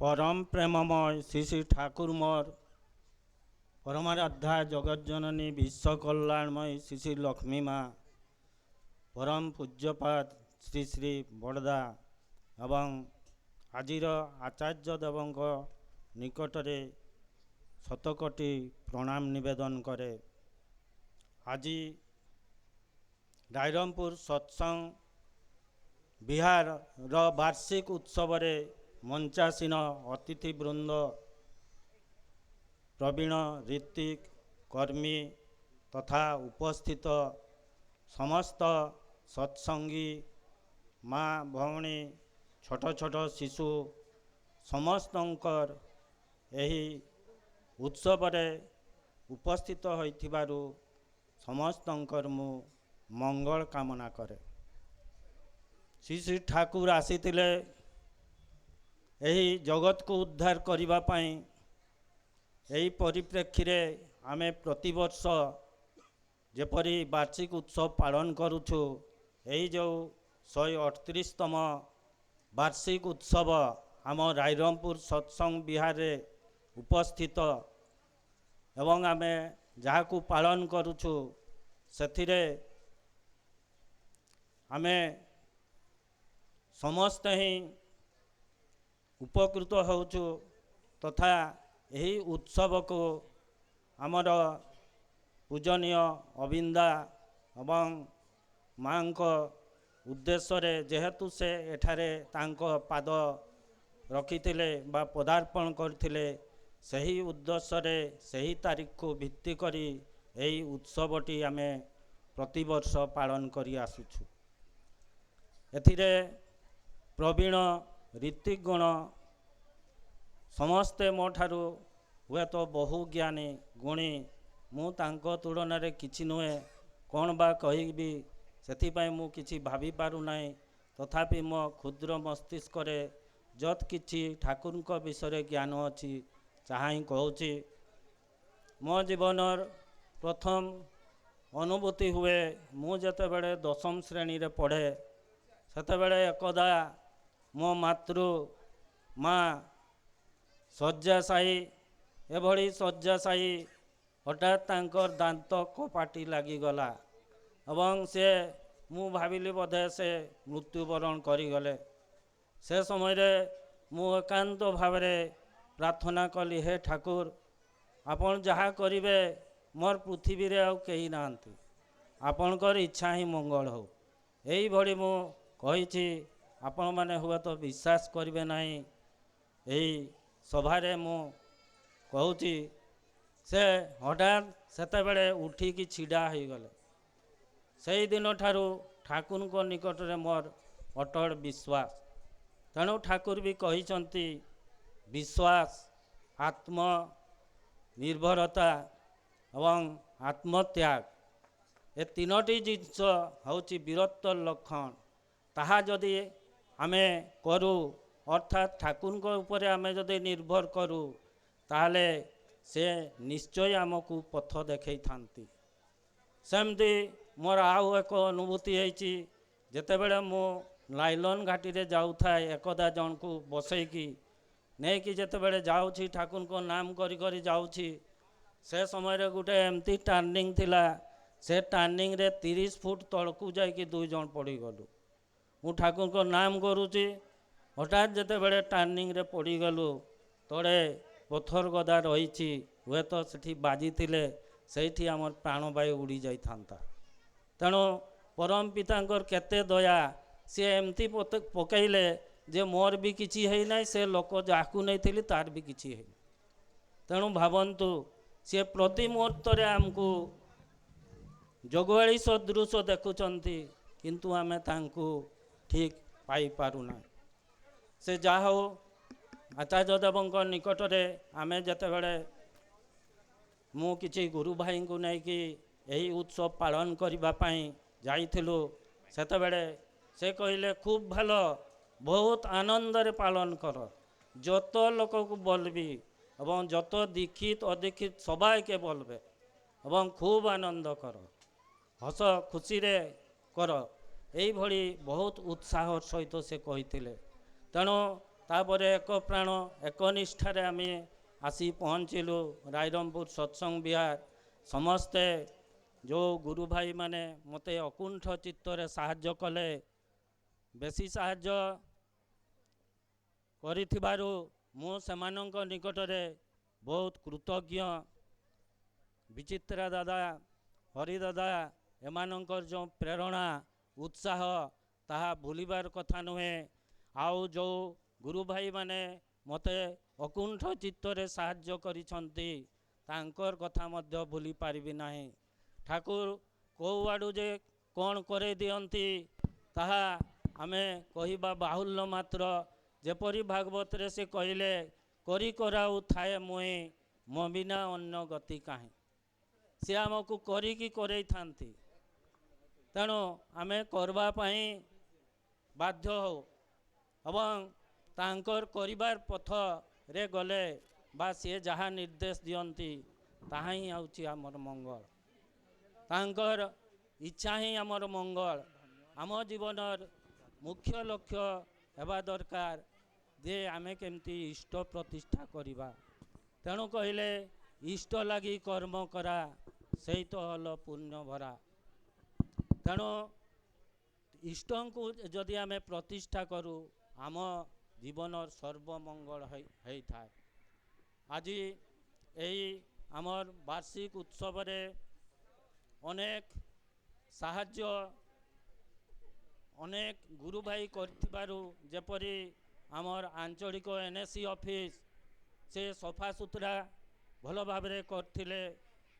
परम प्रेममय श्री श्री ठाकुर मोर परमाराध्या जगज्जननी विश्व कल्याणमय श्री श्री लक्ष्मी माँ परम पूज्यपाद श्री श्री बड़दा एवं आजिर आचार्य देव निकटरे शतकोटी प्रणाम निवेदन करे। आज रायरंगपुर सत्संग बिहार वार्षिक उत्सव रे मंचासीन अतिथि वृंद प्रवीण ऋतिक कर्मी तथा उपस्थित समस्त सत्संगी माँ भौणी छोट छोट शिशु समस्तंकर एही उत्सव रे उपस्थित होइथिबारु समस्तंकर मु मंगल कामना करे। श्री श्री ठाकुर आसीथिले एही जगत को उद्धार करिबा पई। एही परिप्रेक्षी रे आमे प्रतिवर्ष जेपरी वार्षिक उत्सव पालन करुछु, एही जो 138तम वार्षिक उत्सव आम रायरंगपुर सत्संग बिहार रे उपस्थित एवं आमे जाहाकू पालन करुछु सेथिरे आमे समस्त ही उपकृत होउछु तथा यही उत्सव को आमर पूजनीय अविंदा एवं माँ को उद्देश्य रे जेहेतु से एठारे तांको पाद रखिथिले बा पदार्पण करथिले सही उद्देश्य रे सही तारीख को भित्ति करी एही उत्सवटी आमे प्रतिवर्ष पालन करी आसुछु। एथिरे प्रवीण ऋतिक गण समस्ते मो ठारू हुए तो बहु ज्ञानी गुणी मु तांको तुलन रे किछि नुहे कौन बा कहिबी सेथिपाई मु किछि भाभी पारु नाही। तथापि मो क्षुद्र मस्तिष्क रे जत किछि ठाकुर को विषय ज्ञान अछि चाहि कहूछि। मो जीवनर प्रथम अनुभूति हुए मु जते बेले 10म श्रेणी रे पढ़े सेते बेले एकदा मो मातृ माँ शय्याशायी एभली शय्याशायी हठात तांकर दांत कपाटी लागिगला एवं से मु भाविली बोधे से मृत्युवरण करिगले। से समय रे मु एकांत भाव प्रार्थना कली, हे ठाकुर आपण जहा करिवे मोर पृथ्वी रे आउ केही नांती, आपणकर इच्छा ही मंगल हो। एही भली मु कहिछि, आपण माने हुए तो विश्वास करिवे नाही। एही सभारे मु कहूछि से हठात सेते बेले उठिकी छिड़ा हो गले। से दिन ठारू ठाकुर को निकट रे मोर अटल विश्वास। तेणु ठाकुर भी कहिसंती विश्वास आत्म निर्भरता एवं आत्मत्याग ए तीनोटी जिनिस होची वीरत्व लक्षण। ताहा जदि आमे करू अर्थात ठाकुर को ऊपर आमे जदि निर्भर करू ताहले से निश्चय आमको पथ देखई थांती। सेमती मोर आउ एक अनुभूति होइछि, जेतेबेले मो लाइलन घाटी रे जाऊ थाए एकदा जन को बसैकी नहीं कि जेतेबेले जाउछि ठाकुर को नाम करी करी जाउछि, से समय रे गुटे एमती टर्निंग थिला। से टर्निंग रे 30 फुट तळकू जाई कि 2 जन पड़ी गलु। मु ठाकुर को नाम करूछि, हठात जेतेबेले टर्निंग रे पड़ी गलु तड़े पत्थर गदा रही हुए तो सेठी बाजी थिले सेठी आमर प्राणवायु उड़ी जाई थांता। तेणु परम पितांकर केते दया, सी एमती पकईले जे मोर भी किछि है ना, से लोक जाकू नहीं थिली तार भी किछि है। तेणु भावंतु सी प्रति मुहूर्त रे आमको जगवाली सदृश देखुचंती, किंतु आमे तांको ठीक पाई पारुना। से जा हो आचार्य देव निकट रे आमे जते बेले मु किछि गुरु भाई को नहीं कि यही उत्सव पालन करिबा पई जाइथिलु, सेते बेले से कहिले खूब भलो बहुत आनंद रे पालन कर, जत लोक को बोलबी एवं जत दीक्षित अदीक्षित सबाई के बोलबे एवं खूब आनंद कर, हस खुशी रे कर। यही भली बहुत उत्साह सहित से कही। तेणु तापर एक प्राण एक निष्ठार आम आसी पहुँचलु रायरंगपुर सत्संग विहार। समस्ते जो गुरु भाई माने मते अकुंठ चित्तर साहाय्य कले, बेसी साहाय्य करिथिबारु मु सेमानंक निकटरे बहुत कृतज्ञ। विचित्रा दादा, हरि दादा एमानंकर जो प्रेरणा उत्साह ताहा भूलिबार कथा नुहे। आउ जो गुरु भाई माने मते अकुंठ चित्तरे साहाय्य करिसंती तांकर कथा मध्य भूली पारिबि नाही। ठाकुर को आडू जे कौन करे दियंती ताहा आमे कहिबा बाहुल्य मात्र। जेपरी भागवत रे से कहले करी कराउ थाए मुई मो बिना अन्य गति काहे। से आमको करिकी करे थांती, तेणु आमे करबा पई बाध्य हो एवं तांकर करिबार पथ रे गले बा से जहाँ निर्देश दियंती ताहा ही आउची आमर मंगल। तांकर इच्छा ही आमर मंगल। आम जीवनर मुख्य लक्ष्य हेबा दरकार जे आमे केमती इष्ट प्रतिष्ठा करिबा। तेणु कहले इष्ट लगी कर्म करा सही तो हल पुण्य भरा। तेणु इष्ट को जदि आमे प्रतिष्ठा करू आम जीवनर सर्वमंगल है थाए। आज यही आमर वार्षिक उत्सव रे अनेक साहाय्य अनेक गुरु भाई करथिबारु जेपरी आमर आंचलिक एनएसी ऑफिस से सफा सुतरा भल भाव करथिले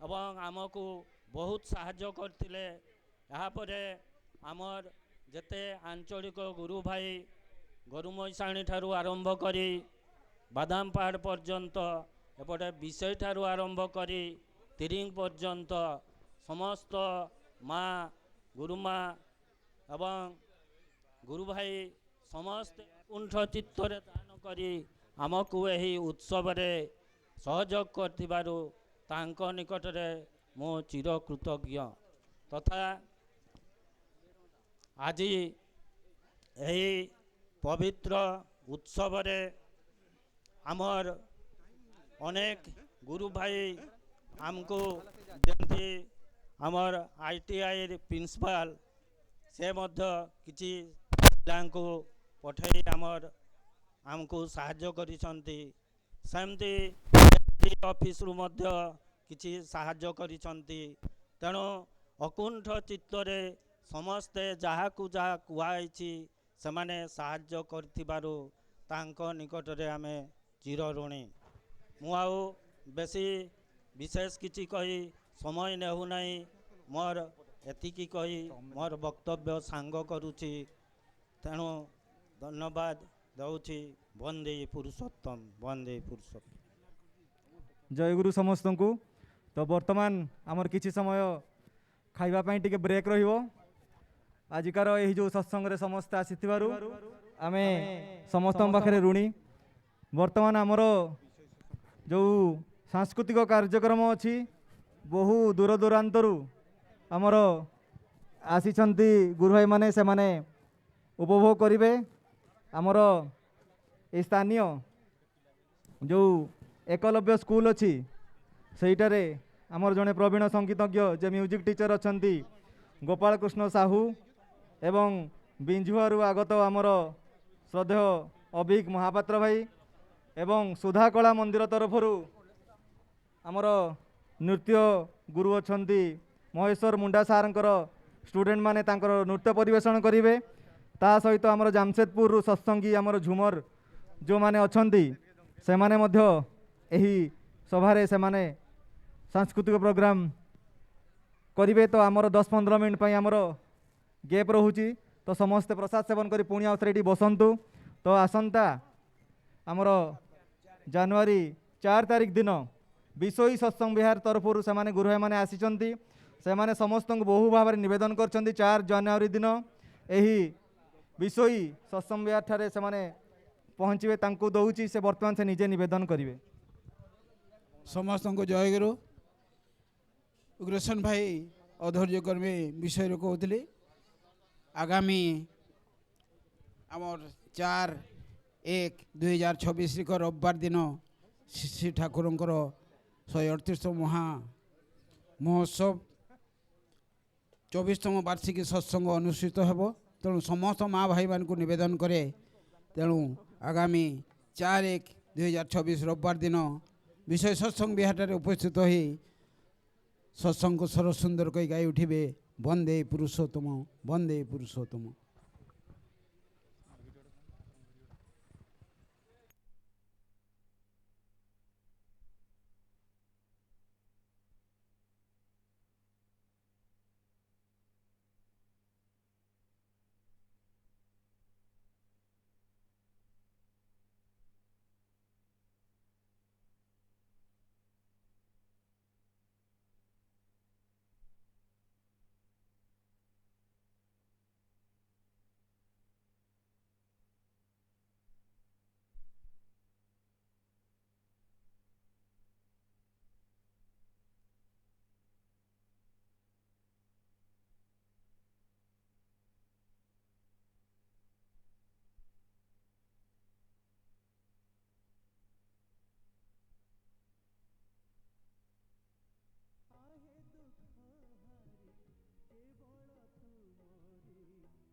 एवं आमको बहुत साहाय्य करथिले। यहाँ परे आमर जेते आंचलिक गुरु भाई गरुमईसाणी ठारू आरंभ करी बादाम पहाड़ पर्यंत एपटे विषय ठारू आरंभ करी तिरिंग पर्यंत समस्त माँ गुरुमा एवं गुरु भाई समस्त कुंठ चित्तरे दान करी आमको यही उत्सव रे सहयोग करथिबारु तांको निकटरे मो चिर कृतज्ञ। तथा आज यही पवित्र उत्सव रे आमर अनेक गुरु भाई आमको जमती आमर आईटीआई प्रिंसिपाल से मध्य किछि पिलांको पठै आमर आमको साहाय्य करिसंती। सेमती ऑफिस रु मध्य किछि साहाय्य करिसंती। तेणु अकुंठ चित्तरे समस्ते जहाकू जहा कुआइछि सेमाने साहाय्य करथिबारु तांको निकटरे आमे चिर ऋणी। मु आउ बेसी विशेष किछि कही समय नेहु नाही। मोर एतिकी कही मोर वक्तव्य सांग करुछि। तेणु धन्यवाद दउछि। वंदे पुरुषोत्तम, वंदे पुरुषोत्तम। जय गुरु समस्त को। तो वर्तमान आमर किछि समय खाइबा पई टिके ब्रेक रहिबो। आजिकार यही जो सत्संग रे समस्त आसीथिबारु आमे समस्त पाखरे ऋणी। वर्तमान आमर जो सांस्कृतिक कार्यक्रम अछि बहु दूर दूरांतरु आमर आसीचंती गुरु भाई माने से माने उपभोग करिवे। आमर स्थानीय जो एकलव्य स्कूल अच्छी सेठारे आमर जड़े प्रवीण संगीतज्ञ जे म्यूजिक टीचर अच्छी गोपाल कृष्ण साहू एवं बिंझुआरू आगत आमर श्रद्धेय अभिक महापात्र भाई एवं सुधा कला मंदिर तरफरु आमर नृत्य गुरु अच्छी महेश्वर मुंडा सारंकर स्टूडेंट माने तांकर नृत्य परिवेषण करिवे। ता सहित आमर जामशेदपुर सत्संगी आमर झुमर जो माने अच्छी से माने मध्य एही सभारे से माने सांस्कृतिक प्रोग्राम करिवे। तो आमर 10-15 मिनट पई आमर गैप रहुची। तो समस्ते प्रसाद सेवन करी पुणी आउथरे एठी बसंतु। तो आसंता आमर जनवरी 4 तारिख दिन विशोई सत्संग विहार तरफरु से माने गुरु भाई माने आसीचंती। से माने समस्त बहु भाव निवेदन करचंती 4 जनवरी दिन एही विशोई सत्संग विहार ठारे से माने पहुँचे तांको दउची। से वर्तमान से निजे निवेदन करिवे। समस्त को जय गुरु। उग्रसेन भाई अधैर्य कर्मी विषय कहते आगामी आमर 4 1/2026 ରବିବାର ଦିନ ଶ୍ରୀ ଠାକୁରଙ୍କର 138 ମହା ମହୋତ୍ସବ 24ତମ ବାର୍ଷିକୀ ସତ୍ସଙ୍ଗ ଅନୁଷ୍ଠିତ ହେବ। ତେଣୁ ସମସ୍ତ ମା ଭାଇମାନଙ୍କୁ ନିବେଦନ କରେ, ତେଣୁ ଆଗାମୀ 4/1/2026 ରବିବାର ଦିନ ବିଷୟ ସତ୍ସଙ୍ଗ ବିହାରଠାରେ ଉପସ୍ଥିତ ହୋଇ ସତ୍ସଙ୍ଗ ସ୍ୱର ସୁନ୍ଦର କହି ଗାଇ ଉଠିବେ, ବନ୍ଦେ ପୁରୁଷୋତ୍ତମ, ବନ୍ଦେ ପୁରୁଷୋତ୍ତମ।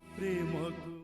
ପ୍ରେମକୁ